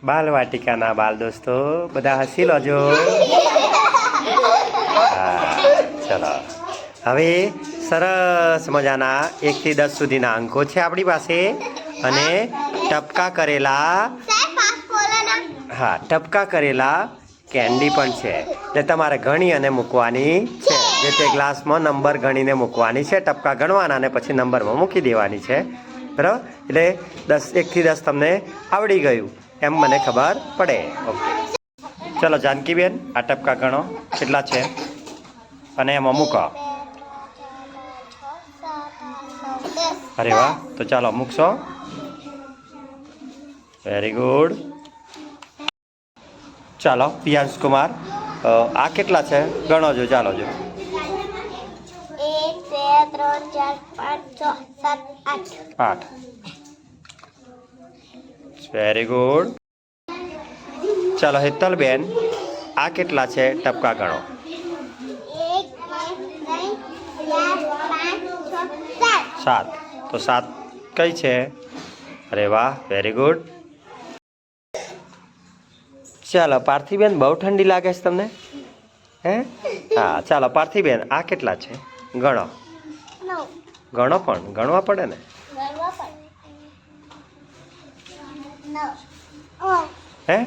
બાલવાટિકાના બાલ દોસ્તો બધા હસી લોજો. હા ચલો હવે સરસ મજાના 1 થી 10 સુધીના અંકો છે આપણી પાસે અને ટપકા કરેલા ટપકા કરેલા કેન્ડી પણ છે જે તમારે ગણી અને મૂકવાની છે. જે તે ગ્લાસમાં નંબર ગણીને મૂકવાની છે, ટપકા ગણવાના અને પછી નંબરમાં મૂકી દેવાની છે. બરાબર, એટલે 1 થી 10 તમને આવડી ગયું એમ મને ખબર પડે. ઓકે ચલો જાનકીબેન, આ ટપકા ગણો કેટલા છે અને એમાં મૂકો. અરે વાહ, તો ચાલો મૂકશો. Very good. ચાલો પિયાંશ કુમાર, આ કેટલા છે ગણો જો. ચાલો જો. 1 2 3 4 5 6 7 8. Very good. ચાલો હેતલબેન, આ કેટલા છે ટપકા ગણો. 7. તો 7 કઈ છે? અરે વાહ, વેરી ગુડ. ચાલો પાર્થિબેન, બહુ ઠંડી લાગે છે તમને? હે? હા ચાલો પાર્થિબેન, આ કેટલા છે ગણો. ગણો પણ ગણવા પડે ને. હે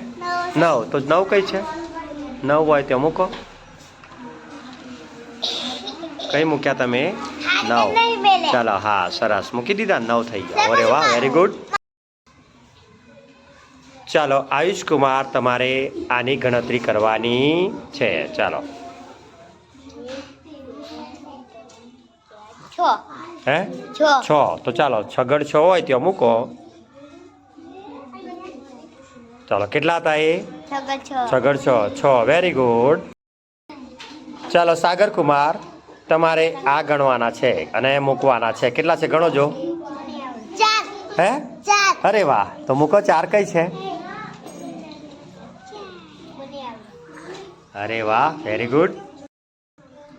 9. તો 9 કઈ છે? 9 હોય તો મૂકો. કઈ મૂક્યા તમે? 9. ચાલો હા સરસ મૂકી દીધા, 9 થઈ ગયા. અરે વાહ, વેરી ગુડ. ચાલો આયુષ કુમાર, તમારે આની ગણતરી કરવાની છે. ચાલો. 6. હે 6. તો ચાલો 6 હોય ત્યાં મૂકો. ચાલો કેટલા હતા એ? 6. Very good. ચાલો સાગર કુમાર, તમારે આ ગણવાના છે અને મૂકવાના છે. કેટલા છે ગણો જો. 4. હે 4. અરે વાહ, તો મૂકો. 4 કઈ છે? અરે વાહ, વેરી ગુડ.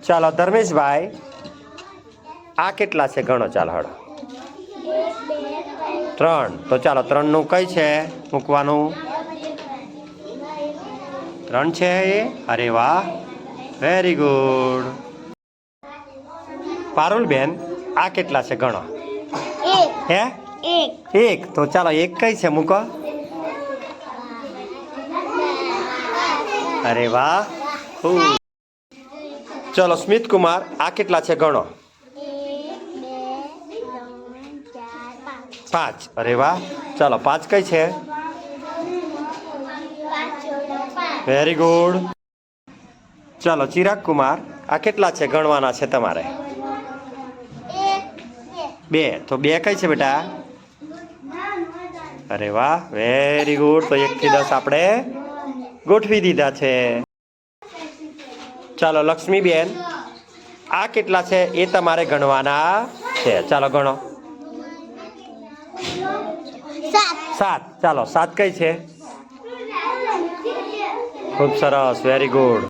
ચાલો ધર્મેશભાઈ, આ કેટલા છે ગણો. ચાલો હળો. 3. તો ચાલો 3 નું કઈ છે મૂકવાનું? 3 છે એ. અરે વાહ, વેરી ગુડ. પારુલબેન, આ કેટલા છે ગણો. 1. હે 1. તો ચાલો 1 કઈ છે મૂકો. અરે વાહ. ચલો સ્મિત કુમાર, આ કેટલા છે ગણો. 5. અરે વાહ, ચાલો 5 કઈ છે? Very good. ચાલો ચિરાગ કુમાર, આ કેટલા છે ગણવાના છે તમારે? 2. તો 2 કઈ છે બેટા? અરે વાહ, વેરી ગુડ. તો 1 થી 10 આપણે ગોઠવી દીધા છે. ચાલો લક્ષ્મીબેન, આ કેટલા છે એ તમારે ગણવાના છે. ચાલો ગણો. 7. ચાલો 7 કઈ છે? ખૂબ સરસ, વેરી ગુડ.